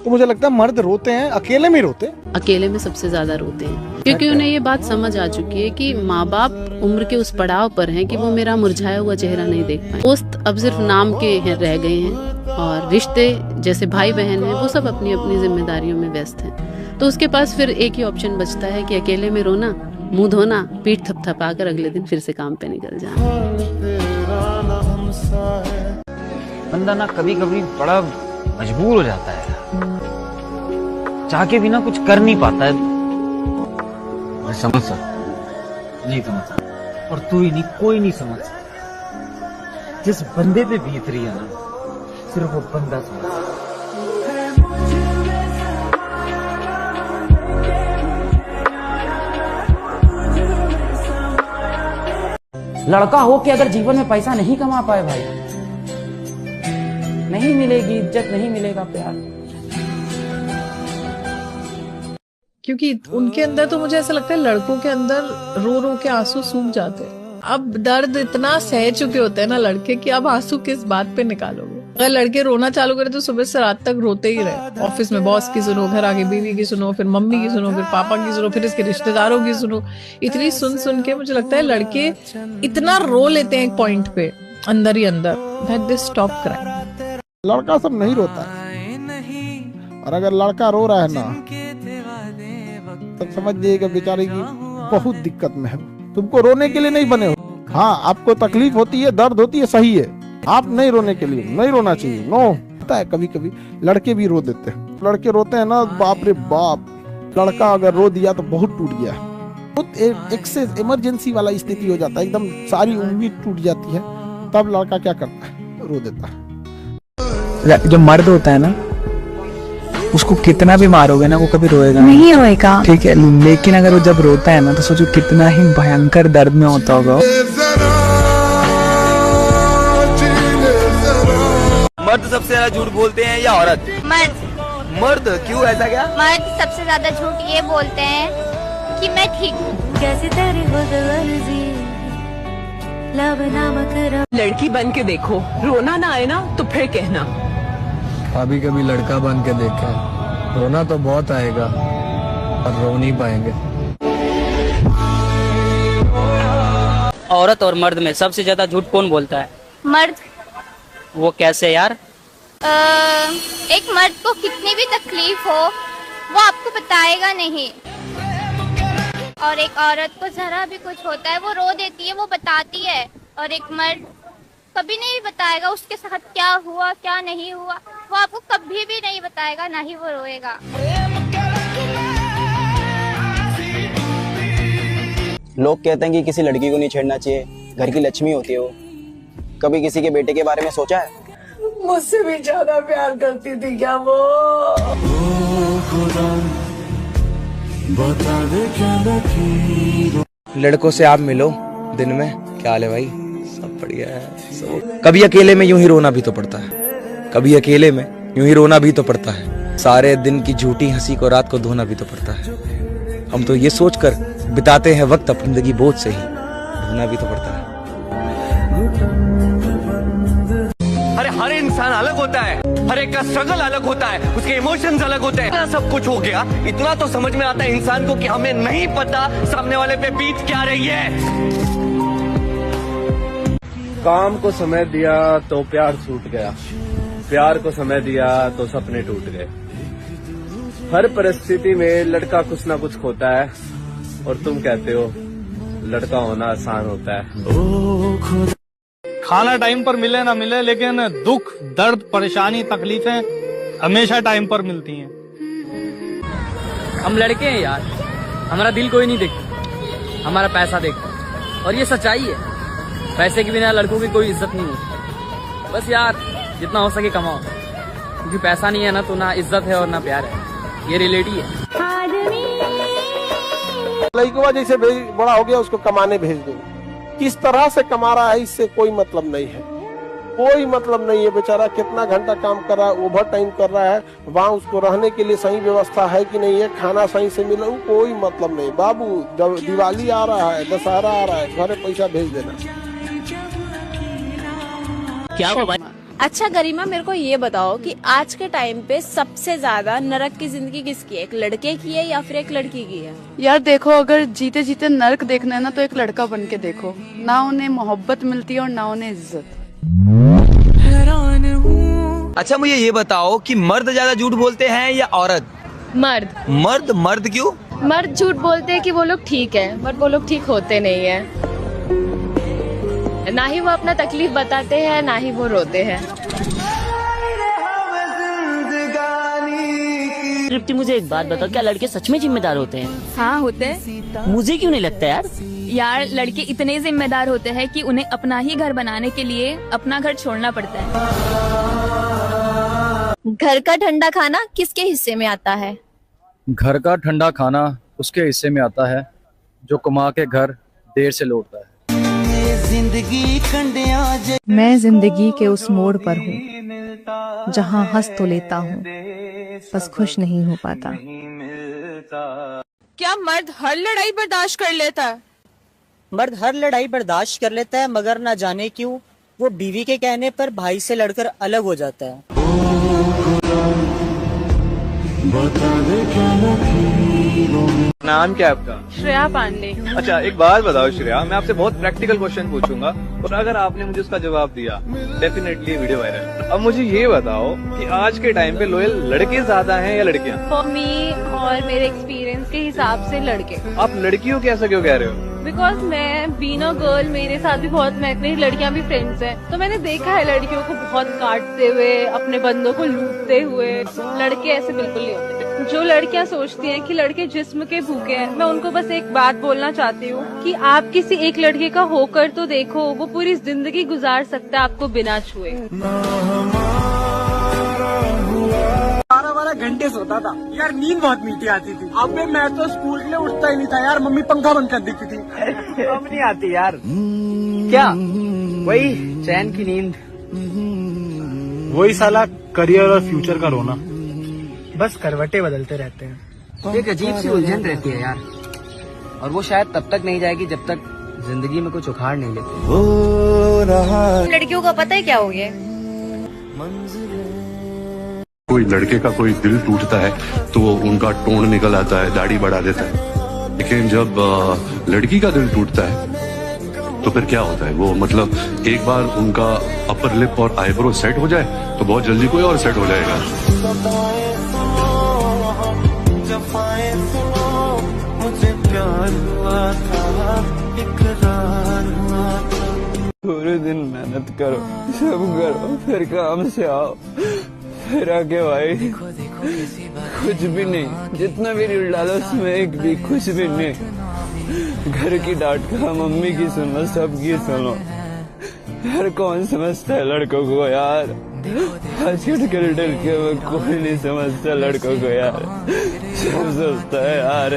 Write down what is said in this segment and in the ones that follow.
तो मुझे लगता है मर्द रोते हैं, अकेले में रोते हैं। अकेले में सबसे ज्यादा रोते हैं, क्योंकि उन्हें ये बात समझ आ चुकी है कि माँ बाप उम्र के उस पड़ाव पर हैं कि वो मेरा मुरझाया हुआ चेहरा नहीं देख पाए। दोस्त अब सिर्फ नाम के रह गए हैं और रिश्ते जैसे भाई बहन हैं वो सब अपनी अपनी जिम्मेदारियों में व्यस्त हैं। तो उसके पास फिर एक ही ऑप्शन बचता है कि अकेले में रोना, मुंह धोना, पीठ थपथपा कर अगले दिन फिर से काम पे निकल जाना। बंदा ना कभी कभी बड़ा मजबूर हो जाता है, चाह के भी ना कुछ कर नहीं पाता है। मैं समझ सकता नहीं समझ, और तू ही नहीं, कोई नहीं समझ सकता। जिस बंदे पे बीत रही है ना, सिर्फ वो बंदा समझ। लड़का हो के अगर जीवन में पैसा नहीं कमा पाए भाई, नहीं मिलेगी इज्जत, नहीं मिलेगा प्यार। क्योंकि उनके अंदर तो मुझे ऐसा लगता है लड़कों के अंदर रो रो के आंसू सूख जाते हैं। अब दर्द इतना सह चुके होते हैं ना लड़के कि अब आंसू किस बात पे निकालोगे। अगर लड़के रोना चालू करे तो सुबह से रात तक रोते ही रहे। ऑफिस में बॉस की सुनो, घर आके बीवी की सुनो, फिर मम्मी की सुनो, फिर पापा की सुनो, फिर इसके रिश्तेदारों की सुनो। इतनी सुन सुन के मुझे लगता है लड़के इतना रो लेते हैं एक पॉइंट पे अंदर ही अंदर, दैट दे स्टॉप क्राइंग। लड़का सब नहीं रोता है, और अगर लड़का रो रहा है ना तो समझ जाइएगा बेचारे की बहुत दिक्कत में है। तुमको रोने के लिए नहीं बने हो। हाँ, आपको तकलीफ होती है, दर्द होती है, सही है। आप नहीं रोने के लिए, नहीं रोना चाहिए। नो, पता है कभी कभी लड़के भी रो देते हैं। लड़के रोते हैं ना, बाप रे बाप। लड़का अगर रो दिया तो बहुत टूट गया, बहुत एक से इमरजेंसी वाला स्थिति हो जाता है, एकदम सारी उम्मीद टूट जाती है। तब लड़का क्या करता है? रो देता है। जो मर्द होता है ना, उसको कितना भी मारोगे ना वो कभी रोएगा नहीं रोएगा, ठीक है। लेकिन अगर वो जब रोता है ना तो सोचो कितना ही भयंकर दर्द में होता होगा। मर्द सबसे ज्यादा झूठ बोलते हैं या औरत? मर्द। मर्द क्यों, ऐसा क्या? मर्द सबसे ज्यादा झूठ ये बोलते हैं कि मैं ठीक हूँ। कैसे तेरी लड़की बन के देखो, रोना ना आए ना तो फिर कहना। अभी कभी लड़का बन के देखे, रोना तो बहुत आएगा और रो नहीं पाएंगे। औरत और मर्द में सबसे ज्यादा झूठ कौन बोलता है? मर्द। वो कैसे यार? एक मर्द को कितनी भी तकलीफ हो वो आपको बताएगा नहीं, और एक औरत को जरा भी कुछ होता है वो रो देती है, वो बताती है। और एक मर्द कभी नहीं बताएगा उसके साथ क्या हुआ क्या नहीं हुआ, वो आपको कभी भी नहीं बताएगा, ना ही वो रोएगा। लोग कहते हैं कि किसी लड़की को नहीं छेड़ना चाहिए, घर की लक्ष्मी होती है वो। कभी किसी के बेटे के बारे में सोचा है? मुझसे भी ज्यादा प्यार करती थी क्या वो? लड़कों से आप मिलो दिन में, क्या हाल है भाई? सब बढ़िया है। कभी अकेले में यूं ही रोना भी तो पड़ता है, कभी अकेले में यूं ही रोना भी तो पड़ता है। सारे दिन की झूठी हंसी को रात को धोना भी तो पड़ता है। हम तो ये सोचकर बिताते हैं वक्त अपनी जिंदगी बोझ से ही, धोना भी तो पड़ता है। अरे हर इंसान अलग होता है, हर एक का स्ट्रगल अलग होता है, उसके इमोशंस अलग होते हैं। सब कुछ हो गया, इतना तो समझ में आता है इंसान को कि हमें नहीं पता सामने वाले पे बीत क्या रही है। काम को समय दिया तो प्यार छूट गया, प्यार को समय दिया तो सपने टूट गए। हर परिस्थिति में लड़का कुछ ना कुछ खोता है, और तुम कहते हो लड़का होना आसान होता है। खाना टाइम पर मिले ना मिले, लेकिन दुख, दर्द, परेशानी, तकलीफें हमेशा टाइम पर मिलती हैं। हम लड़के हैं यार, हमारा दिल कोई नहीं देखता, हमारा पैसा देखता, और ये सच्चाई है। पैसे के बिना लड़कों की कोई इज्जत नहीं होती। बस यार जितना हो सके कमाओ, क्योंकि पैसा नहीं है ना तो ना इज्जत है और ना प्यार है। ये रिलेटी है। लड़का जैसे बड़ा हो गया उसको कमाने भेज दो, किस तरह से कमा रहा है इससे कोई मतलब नहीं है, कोई मतलब नहीं है। बेचारा कितना घंटा काम कर रहा है, ओवर टाइम कर रहा है, वहाँ उसको रहने के लिए सही व्यवस्था है कि नहीं है, खाना सही से मिला, कोई मतलब नहीं। बाबू जब दिवाली आ रहा है, दशहरा आ रहा है, घरे पैसा भेज देना। क्या हुआ भाई? अच्छा गरिमा, मेरे को ये बताओ कि आज के टाइम पे सबसे ज्यादा नरक की जिंदगी किसकी है? एक लड़के की है या फिर एक लड़की की है? यार देखो, अगर जीते जीते नर्क देखना है ना तो एक लड़का बन के देखो। ना उन्हें मोहब्बत मिलती है और ना उन्हें इज्जत। अच्छा मुझे ये बताओ कि मर्द ज्यादा झूठ बोलते हैं या औरत? मर्द। मर्द क्यों? मर्द झूठ बोलते हैं कि वो लोग ठीक है, बट वो लोग ठीक होते नहीं है। ना ही वो अपना तकलीफ बताते हैं, ना ही वो रोते हैं। तृप्ति, मुझे एक बात बताओ, क्या लड़के सच में जिम्मेदार होते हैं? हाँ होते हैं। मुझे क्यों नहीं लगता यार? यार लड़के इतने जिम्मेदार होते हैं कि उन्हें अपना ही घर बनाने के लिए अपना घर छोड़ना पड़ता है। घर का ठंडा खाना किसके हिस्से में आता है? घर का ठंडा खाना उसके हिस्से में आता है जो कमा के घर देर से लौटता है। मैं जिंदगी के उस मोड़ पर हूँ जहाँ हंस तो लेता हूँ, बस खुश नहीं हो पाता। क्या मर्द हर लड़ाई बर्दाश्त कर लेता है? मर्द हर लड़ाई बर्दाश्त कर लेता है, मगर ना जाने क्यों वो बीवी के कहने पर भाई से लड़कर अलग हो जाता है। नाम क्या है आपका? श्रेया पांडे। अच्छा एक बात बताओ श्रेया, मैं आपसे बहुत प्रैक्टिकल क्वेश्चन पूछूंगा और अगर आपने मुझे उसका जवाब दिया डेफिनेटली वीडियो वायरल। अब मुझे ये बताओ कि आज के टाइम पे लॉयल लड़के ज्यादा हैं या लड़कियां? फॉर मी और मेरे एक्सपीरियंस के हिसाब से लड़के। आप लड़कियों के ऐसा क्यों कह रहे हो? बिकॉज मैं बीइंग अ गर्ल, मेरे साथ भी बहुत, मेरी लड़कियां भी फ्रेंड्स हैं, तो मैंने देखा है लड़कियों को बहुत काटते हुए, अपने बंदों को लूटते हुए। लड़के ऐसे बिल्कुल नहीं होते। जो लड़कियां सोचती हैं कि लड़के जिस्म के भूखे हैं, मैं उनको बस एक बात बोलना चाहती हूँ कि आप किसी एक लड़के का होकर तो देखो, वो पूरी जिंदगी गुजार सकता है आपको बिना छुए। 12 घंटे सोता था यार, नींद बहुत मीठी आती थी। अब मैं तो स्कूल के लिए उठता ही नहीं था यार, मम्मी पंखा बंद कर देती थी। अब नहीं आती यार। क्या? वही चैन की नींद, वही साला करियर और फ्यूचर का रोना, बस करवटें बदलते रहते हैं। एक अजीब सी उलझन रहती है यार, और वो शायद तब तक नहीं जाएगी जब तक जिंदगी में कुछ उखाड़ नहीं लेते। लड़कियों का पता है क्या हो गया? कोई लड़के का कोई दिल टूटता है तो उनका टोन निकल आता है, दाढ़ी बढ़ा देता है। लेकिन जब लड़की का दिल टूटता है तो फिर क्या होता है? वो मतलब एक बार उनका अपर लिप और आईब्रो सेट हो जाए तो बहुत जल्दी कोई और सेट हो जाएगा। पूरे दिन मेहनत करो, सब करो, फिर काम से आओ, फिर आके भाई कुछ भी नहीं, जितना भी रील डालो उसमें एक भी कुछ भी नहीं। घर की डांट का, मम्मी की सुनो, सबकी सुनो यार। कौन समझता है लड़कों को यार? आजकल के लड़के में कोई नहीं समझता लड़कों को यार। सब सोचता है यार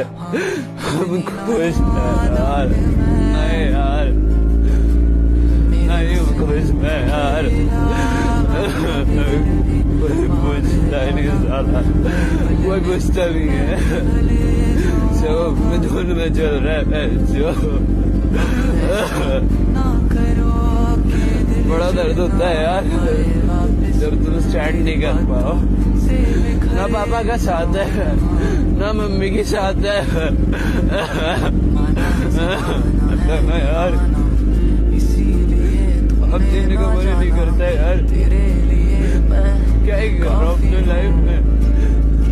हम खुश हैं यार, नहीं यार, नहीं खुश मैं यार। कोई पूछता ही नहीं साला, कोई पूछता नहीं है, सब अपने धुन में चल रहा है। जो बड़ा दर्द होता है यार जब तुम स्टैंड नहीं कर पाओ, ना पापा का साथ है ना मम्मी की साथ है ना यार। अब जीने को मन नहीं करता यार, क्या ही कर रहा हूँ अपनी लाइफ में,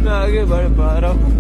मैं आगे बढ़ पा रहा हूँ।